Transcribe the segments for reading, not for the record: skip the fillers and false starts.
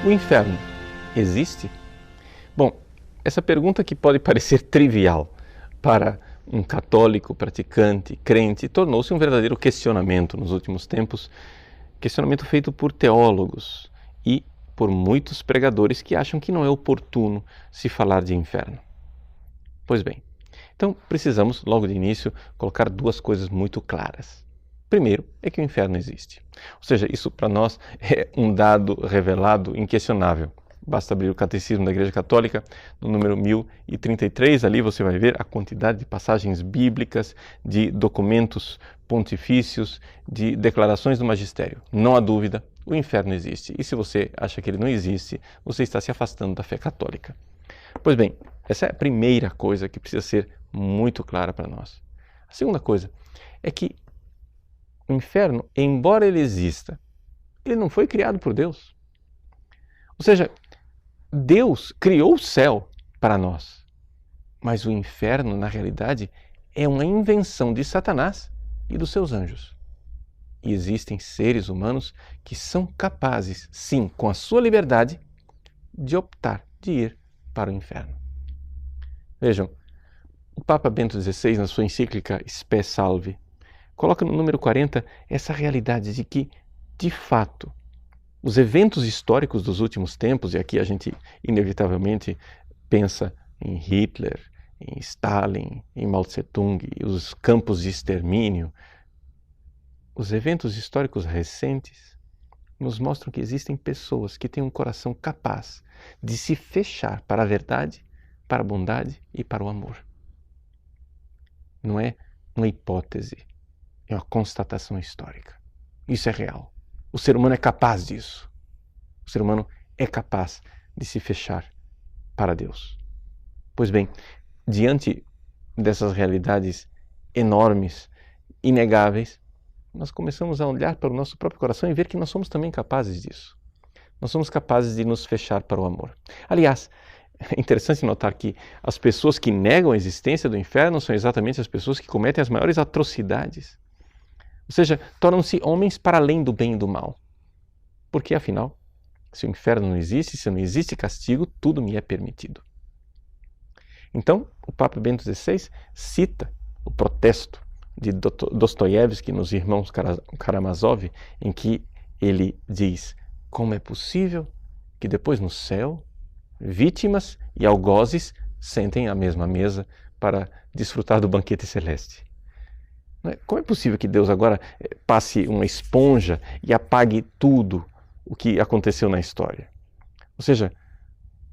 O inferno existe? Bom, essa pergunta que pode parecer trivial para um católico praticante, crente, tornou-se um verdadeiro questionamento nos últimos tempos, questionamento feito por teólogos e por muitos pregadores que acham que não é oportuno se falar de inferno. Pois bem, então precisamos, logo de início, colocar duas coisas muito claras. Primeiro é que o inferno existe. Ou seja, isso para nós é um dado revelado, inquestionável. Basta abrir o Catecismo da Igreja Católica, no número 1033, ali você vai ver a quantidade de passagens bíblicas, de documentos pontifícios, de declarações do magistério. Não há dúvida, o inferno existe. E se você acha que ele não existe, você está se afastando da fé católica. Pois bem, essa é a primeira coisa que precisa ser muito clara para nós. A segunda coisa é que o inferno, embora ele exista, ele não foi criado por Deus. Ou seja, Deus criou o céu para nós, mas o inferno, na realidade, é uma invenção de Satanás e dos seus anjos. E existem seres humanos que são capazes, sim, com a sua liberdade, de optar de ir para o inferno. Vejam, o Papa Bento XVI, na sua encíclica Spe Salvi, coloca no número 40 essa realidade de que, de fato, os eventos históricos dos últimos tempos, e aqui a gente inevitavelmente pensa em Hitler, em Stalin, em Mao Tse-tung, os campos de extermínio, os eventos históricos recentes nos mostram que existem pessoas que têm um coração capaz de se fechar para a verdade, para a bondade e para o amor. Não é uma hipótese, é uma constatação histórica. Isso é real. O ser humano é capaz disso. O ser humano é capaz de se fechar para Deus. Pois bem, diante dessas realidades enormes, inegáveis, nós começamos a olhar para o nosso próprio coração e ver que nós somos também capazes disso. Nós somos capazes de nos fechar para o amor. Aliás, é interessante notar que as pessoas que negam a existência do inferno são exatamente as pessoas que cometem as maiores atrocidades. Ou seja, tornam-se homens para além do bem e do mal. Porque, afinal, se o inferno não existe, se não existe castigo, tudo me é permitido. Então, o Papa Bento XVI cita o protesto de Dostoiévski nos Irmãos Karamazov, em que ele diz: como é possível que depois no céu, vítimas e algozes sentem à mesma mesa para desfrutar do banquete celeste? Como é possível que Deus agora passe uma esponja e apague tudo o que aconteceu na história? Ou seja,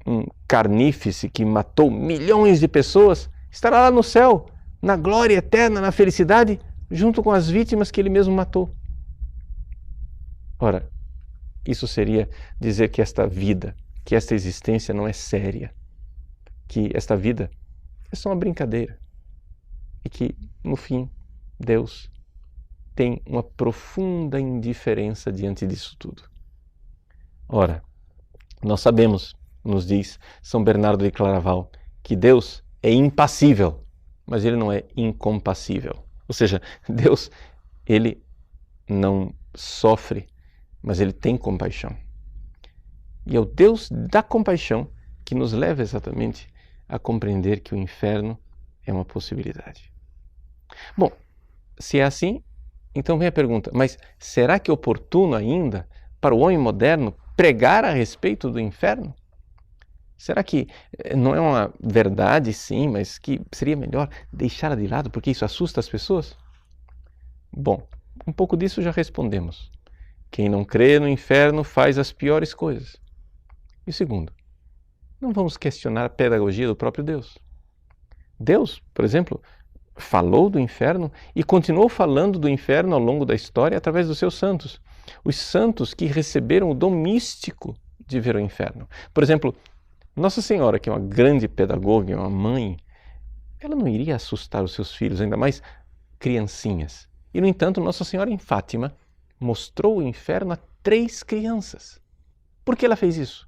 um carnífice que matou milhões de pessoas estará lá no céu, na glória eterna, na felicidade, junto com as vítimas que ele mesmo matou. Ora, isso seria dizer que esta vida, que esta existência não é séria, que esta vida é só uma brincadeira e que, no fim, Deus tem uma profunda indiferença diante disso tudo. Ora, nós sabemos, nos diz São Bernardo de Claraval, que Deus é impassível, mas ele não é incompassível. Ou seja, Deus, ele não sofre, mas ele tem compaixão. E é o Deus da compaixão que nos leva exatamente a compreender que o inferno é uma possibilidade. Bom, se é assim, então vem a pergunta, mas será que é oportuno ainda para o homem moderno pregar a respeito do inferno? Será que não é uma verdade, sim, mas que seria melhor deixá-la de lado porque isso assusta as pessoas? Bom, um pouco disso já respondemos. Quem não crê no inferno faz as piores coisas. E segundo, não vamos questionar a pedagogia do próprio Deus. Deus, por exemplo, falou do inferno e continuou falando do inferno ao longo da história através dos seus santos. Os santos que receberam o dom místico de ver o inferno. Por exemplo, Nossa Senhora, que é uma grande pedagoga, uma mãe, ela não iria assustar os seus filhos, ainda mais criancinhas. E, no entanto, Nossa Senhora em Fátima mostrou o inferno a 3 crianças. Por que ela fez isso?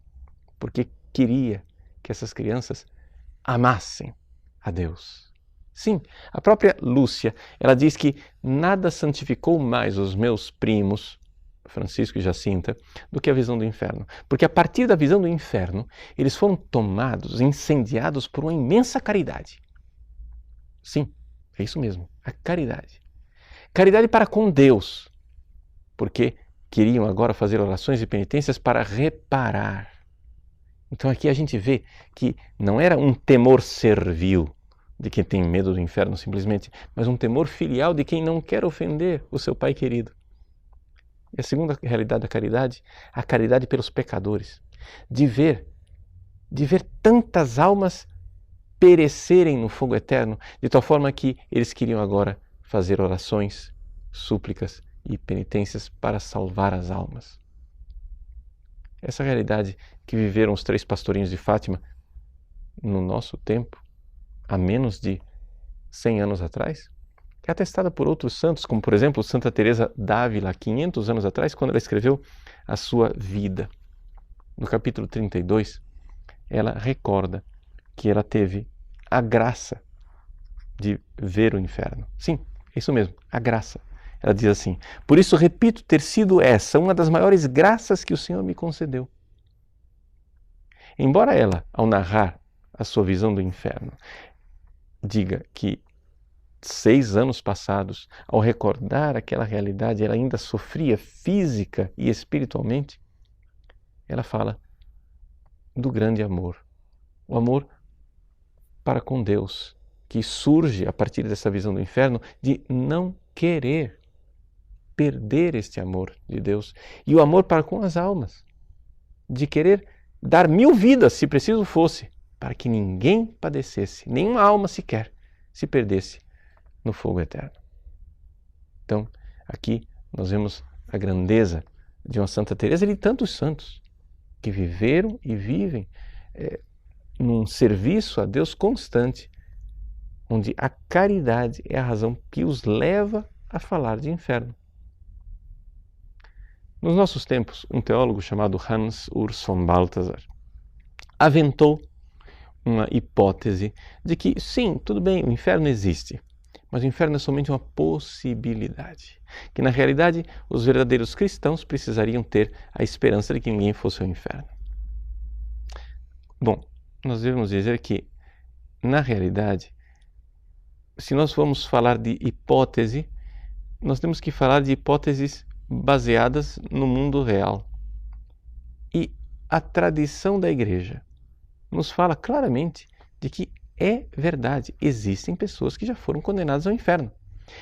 Porque queria que essas crianças amassem a Deus. Sim, a própria Lúcia, ela diz que nada santificou mais os meus primos Francisco e Jacinta, do que a visão do inferno. Porque a partir da visão do inferno, eles foram tomados, incendiados por uma imensa caridade. Sim, é isso mesmo, a caridade. Caridade para com Deus, porque queriam agora fazer orações e penitências para reparar. Então aqui a gente vê que não era um temor servil de quem tem medo do inferno simplesmente, mas um temor filial de quem não quer ofender o seu pai querido. E a segunda realidade da caridade, a caridade pelos pecadores, de ver tantas almas perecerem no fogo eterno, de tal forma que eles queriam agora fazer orações, súplicas e penitências para salvar as almas. Essa realidade que viveram os 3 pastorinhos de Fátima no nosso tempo, há menos de 100 anos atrás, é atestada por outros santos, como por exemplo Santa Teresa d'Ávila, 500 anos atrás, quando ela escreveu a sua vida. No capítulo 32, ela recorda que ela teve a graça de ver o inferno. Sim, é isso mesmo, a graça. Ela diz assim: por isso repito ter sido essa uma das maiores graças que o Senhor me concedeu. Embora ela, ao narrar a sua visão do inferno, diga que 6 anos passados, ao recordar aquela realidade, ela ainda sofria física e espiritualmente, ela fala do grande amor, o amor para com Deus, que surge a partir dessa visão do inferno, de não querer perder este amor de Deus, e o amor para com as almas, de querer dar 1000 vidas, se preciso fosse, para que ninguém padecesse, nenhuma alma sequer se perdesse no fogo eterno. Então, aqui nós vemos a grandeza de uma Santa Teresa e de tantos santos que viveram e vivem num serviço a Deus constante, onde a caridade é a razão que os leva a falar de inferno. Nos nossos tempos, um teólogo chamado Hans Urs von Balthasar aventou uma hipótese de que, sim, tudo bem, o inferno existe, mas o inferno é somente uma possibilidade. Que, na realidade, os verdadeiros cristãos precisariam ter a esperança de que ninguém fosse ao inferno. Bom, nós devemos dizer que, na realidade, se nós vamos falar de hipótese, nós temos que falar de hipóteses baseadas no mundo real. E a tradição da Igreja nos fala claramente de que é verdade, existem pessoas que já foram condenadas ao inferno.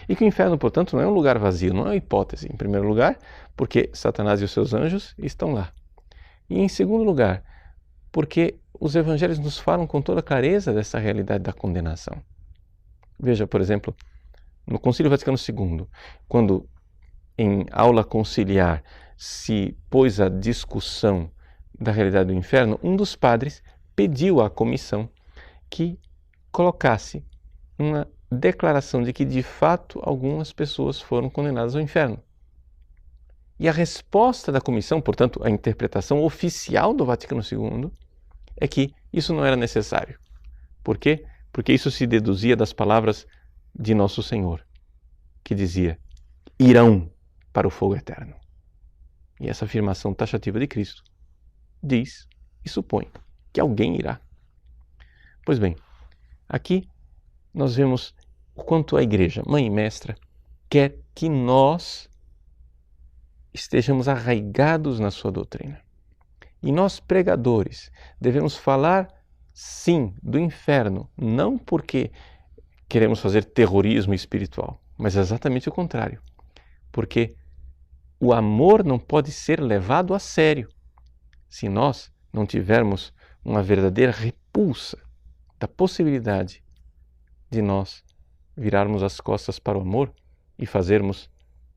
E que o inferno, portanto, não é um lugar vazio, não é uma hipótese. Em primeiro lugar, porque Satanás e os seus anjos estão lá. E em segundo lugar, porque os evangelhos nos falam com toda clareza dessa realidade da condenação. Veja, por exemplo, no Concílio Vaticano II, quando em aula conciliar se pôs a discussão da realidade do inferno, um dos padres pediu à comissão que colocasse uma declaração de que, de fato, algumas pessoas foram condenadas ao inferno. E a resposta da comissão, portanto, a interpretação oficial do Vaticano II, é que isso não era necessário. Por quê? Porque isso se deduzia das palavras de Nosso Senhor, que dizia: irão para o fogo eterno. E essa afirmação taxativa de Cristo diz e supõe que alguém irá. Pois bem, aqui nós vemos o quanto a Igreja, mãe e mestra, quer que nós estejamos arraigados na sua doutrina. E nós, pregadores, devemos falar, sim, do inferno, não porque queremos fazer terrorismo espiritual, mas exatamente o contrário. Porque o amor não pode ser levado a sério se nós não tivermos uma verdadeira repulsa da possibilidade de nós virarmos as costas para o amor e fazermos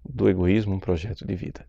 do egoísmo um projeto de vida.